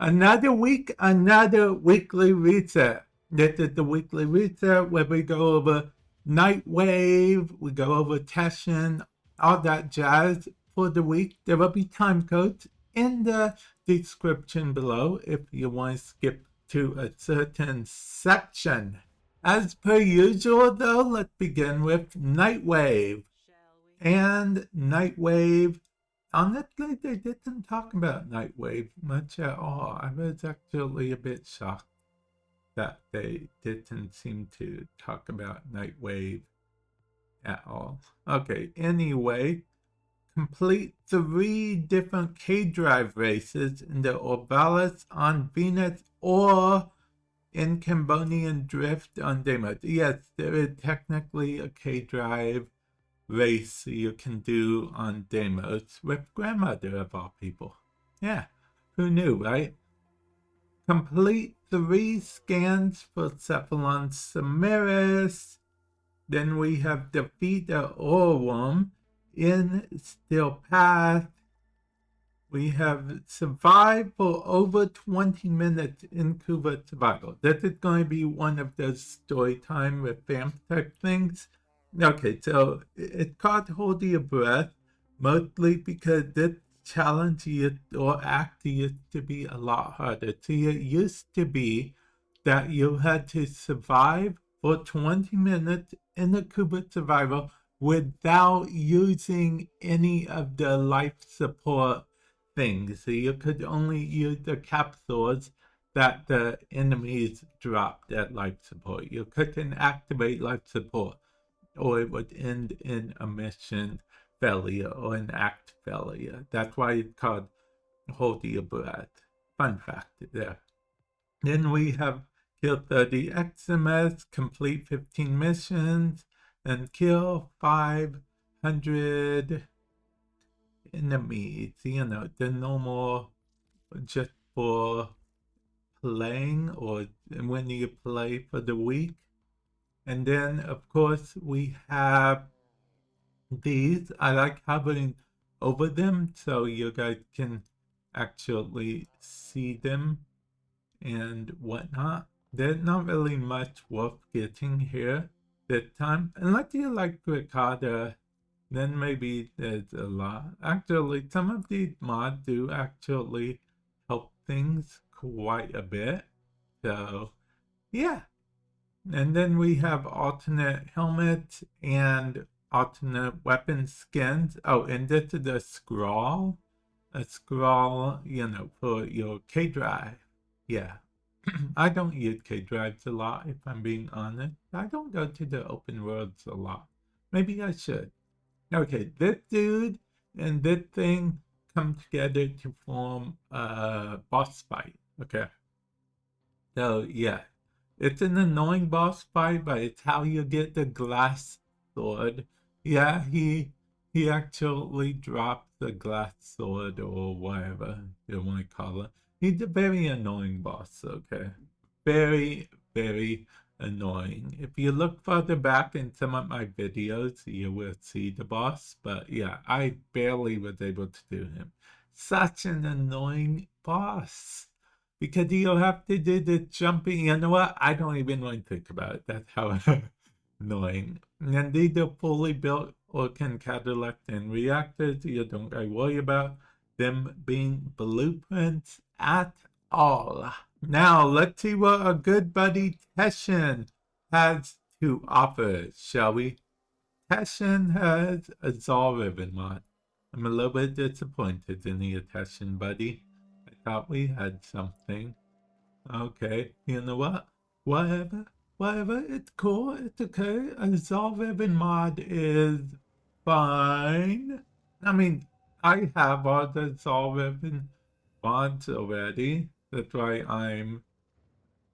Another week, another weekly reset. This is the weekly reset where we go over Nightwave, we go over Teshin, all that jazz for the week. There will be time codes in the description below if you want to skip to a certain section. As per usual, though, let's begin with Nightwave. And Nightwave, honestly, they didn't talk about Nightwave much at all. I was actually a bit shocked that they didn't seem to talk about Nightwave at all. Okay, anyway, complete 3 different K-Drive races in the Orvalis on Venus or in Cambodian Drift on Deimos. Yes, there is technically a K-Drive race you can do on Deimos with Grandmother of all people. Yeah, who knew, right? Complete 3 scans for Cephalon Samaris. Then we have defeat the Orworm in Steel Path. We have survived for over 20 minutes in Cuba Survival. This is going to be one of those story time with Vamp type things. Okay, so it's called Hold Your Breath, mostly because this challenge or act used to be a lot harder. See, it used to be that you had to survive for 20 minutes in the Cuba Survival without using any of the life support things. So you could only use the capsules that the enemies dropped at life support. You couldn't activate life support, or it would end in a mission failure or an act failure. That's why it's called Hold Your Breath. Fun fact there. Then we have kill 30 XMS, complete 15 missions, and kill 500 enemies. You know, the normal just for playing or when you play for the week. And then, of course, we have these. I like hovering over them so you guys can actually see them and whatnot. There's not really much worth getting here this time. Unless you like Ricotta, then maybe there's a lot. Actually, some of these mods do actually help things quite a bit. So, yeah. And then we have alternate helmets and alternate weapon skins. Oh, and this is a scroll. A scroll, you know, for your K-Drive. Yeah. I don't use K-Drives a lot, if I'm being honest. I don't go to the open worlds a lot. Maybe I should. Okay, this dude and this thing come together to form a boss fight. Okay. So, yeah. It's an annoying boss fight, but it's how you get the glass sword. Yeah, he actually dropped the glass sword or whatever you want to call it. He's a very annoying boss, okay? Very, very annoying. If you look further back in some of my videos, you will see the boss. But yeah, I barely was able to do him. Such an annoying boss. Because you'll have to do the jumping. You know what? I don't even want to think about it. That's how annoying. And these are fully built or can catalyst and reactors. You don't gotta worry about them being blueprints at all. Now, let's see what our good buddy Teshin has to offer, shall we? Teshin has a Zal Ribbon mod. I'm a little bit disappointed in the Teshin, buddy. I thought we had something. Okay, you know what? Whatever. It's cool. It's okay. A Zal Ribbon mod is fine. I mean, I have all the Zal Ribbon mods already. That's why I'm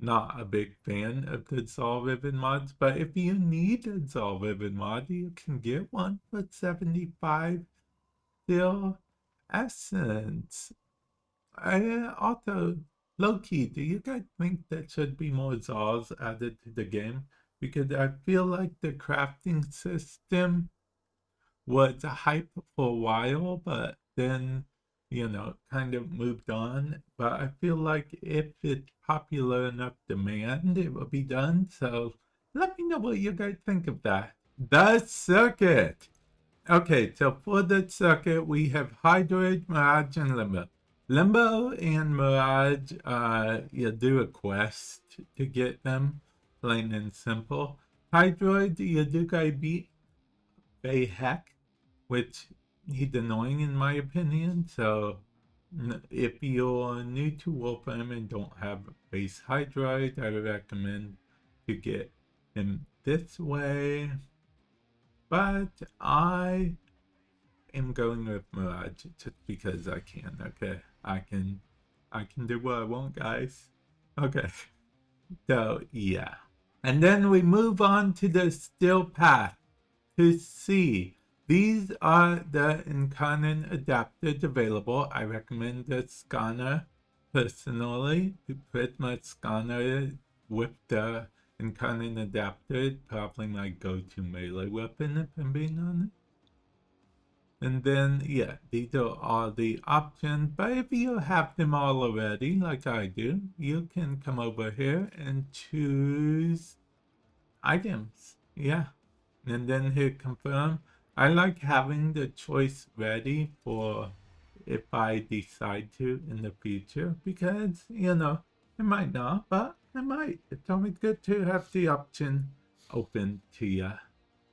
not a big fan of the Zal Ribbon mods. But if you need a Zal Ribbon mod, you can get one for 75 still essence. Also, low-key, do you guys think there should be more Zals added to the game? Because I feel like the crafting system was a hype for a while, but then, kind of moved on. But I feel like if it's popular enough demand, it will be done. So let me know what you guys think of that. The circuit. Okay, so for the circuit, we have Hydroid, Mirage, and Limbo. Limbo and Mirage, you do a quest to get them, plain and simple. Hydroid, you do gotta beat Bayheck, which he's annoying in my opinion. So if you're new to Warframe and don't have base Hydroid, I would recommend to get him this way. But I am going with Mirage just because I can. Okay, I can do what I want, guys. Okay, so yeah, and then we move on to the still path to see. These are the Incarnon adapters available. I recommend the scanner personally. To put my scanner with the Incarnon adapter, probably my go-to melee weapon if I'm being honest. And then, yeah, these are all the options. But if you have them all already, like I do, you can come over here and choose items. Yeah. And then hit confirm. I like having the choice ready for if I decide to in the future because, it might not, but it might. It's always good to have the option open to you.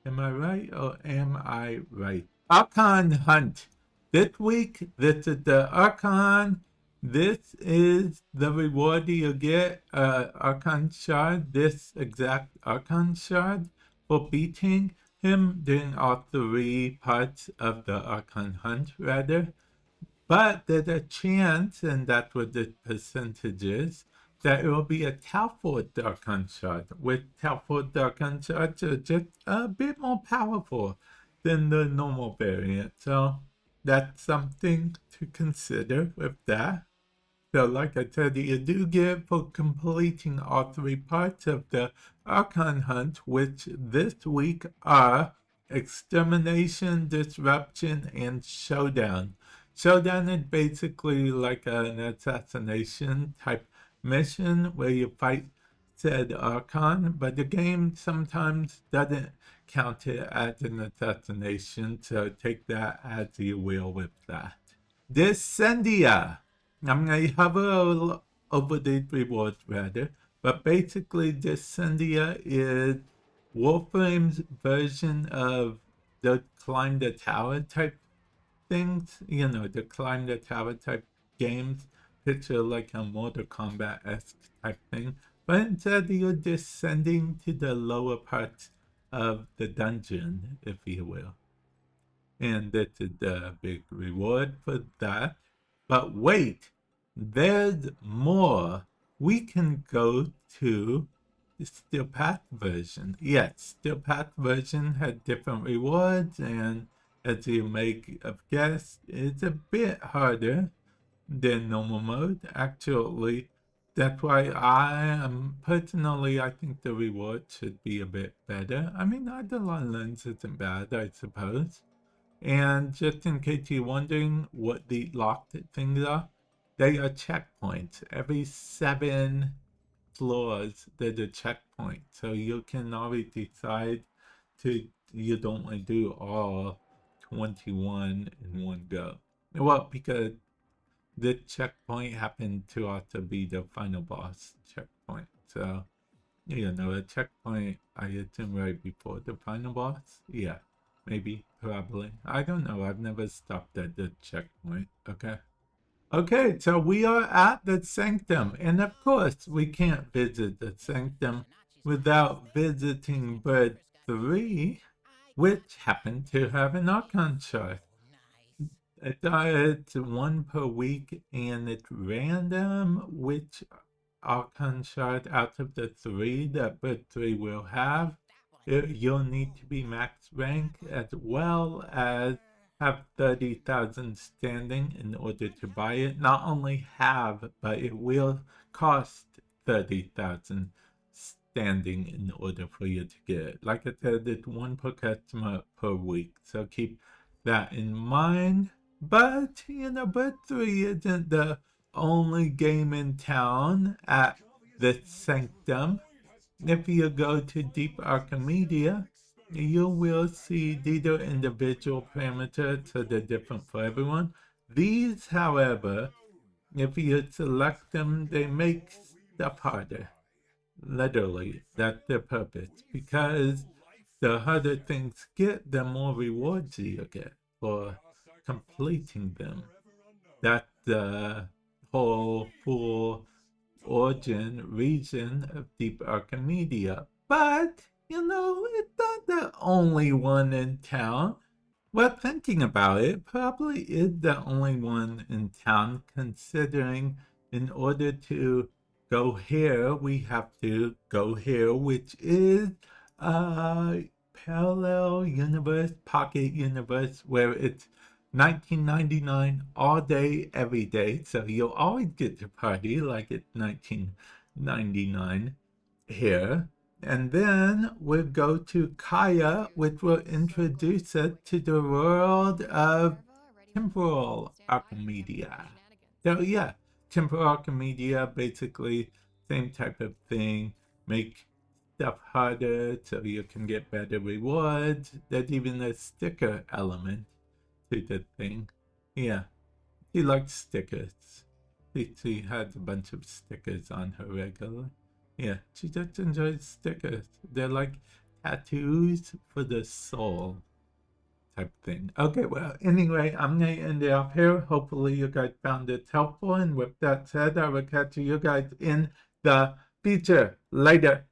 Am I right or am I right? Archon Hunt. This week, this is the Archon. This is the reward you get, Archon Shard, this exact Archon Shard, for beating him during all three parts of the Archon Hunt, rather. But there's a chance, and that's what the percentage is, that it will be a Talford Archon Shard, with Talford Archon Shards are just a bit more powerful than the normal variant. So that's something to consider with that. So like I said, you do get for completing all three parts of the Archon Hunt, which this week are Extermination, Disruption, and Showdown. Showdown is basically like an assassination type mission where you fight said Archon, but the game sometimes doesn't count it as an assassination, so take that as you will with that. Descendia. I'm going to hover over these rewards rather, but basically Descendia is Warframe's version of the climb the tower type things, the climb the tower type games. Picture like a Mortal Kombat-esque type thing, but instead you're descending to the lower parts of the dungeon, if you will. And this is the big reward for that. But wait, there's more. We can go to the Steel Path version. Yes, Steel Path version had different rewards, and as you may have guessed, it's a bit harder than normal mode. Actually, that's why I think the reward should be a bit better. I mean, Eidolon Lens isn't bad, I suppose. And just in case you're wondering what the locked things are, they are checkpoints. Every 7 floors, there's a checkpoint. So you can always decide you don't want to do all 21 in one go. Well, because the checkpoint happened to also be the final boss checkpoint. So, a checkpoint, I assume right before the final boss? Yeah. Maybe, probably. I don't know. I've never stopped at the checkpoint. Okay. Okay, so we are at the Sanctum. And of course, we can't visit the Sanctum without visiting Bird 3, which happened to have an Archon chart. It's 1 per week, and it's random which Archon shard out of the 3 that Bird 3 will have. You'll need to be max rank as well as have 30,000 standing in order to buy it. Not only have, but it will cost 30,000 standing in order for you to get it. Like I said, it's 1 per customer per week. So keep that in mind. But, but 3 isn't the only game in town at the Sanctum. If you go to Deep Archimedea, you will see these are individual parameters, so they're different for everyone. These, however, if you select them, they make stuff harder. Literally, that's their purpose. Because the harder things get, the more rewards you get for completing them. That's the whole full origin reason of Deep Archimedea. But, it's not the only one in town. Well, thinking about it, probably is the only one in town, considering in order to go here, we have to go here, which is a parallel universe, pocket universe, where it's 1999 all day, every day. So you'll always get to party like it's 1999 here. And then we'll go to Kaya, which will introduce us to the world of Temporal Archimedea. So yeah, Temporal Archimedea, basically same type of thing. Make stuff harder so you can get better rewards. There's even a sticker element to the thing. Yeah, he likes stickers. She has a bunch of stickers on her regularly. Yeah, she just enjoys stickers. They're like tattoos for the soul type thing. Okay, well, anyway, I'm going to end it off here. Hopefully you guys found it helpful. And with that said, I will catch you guys in the future. Later.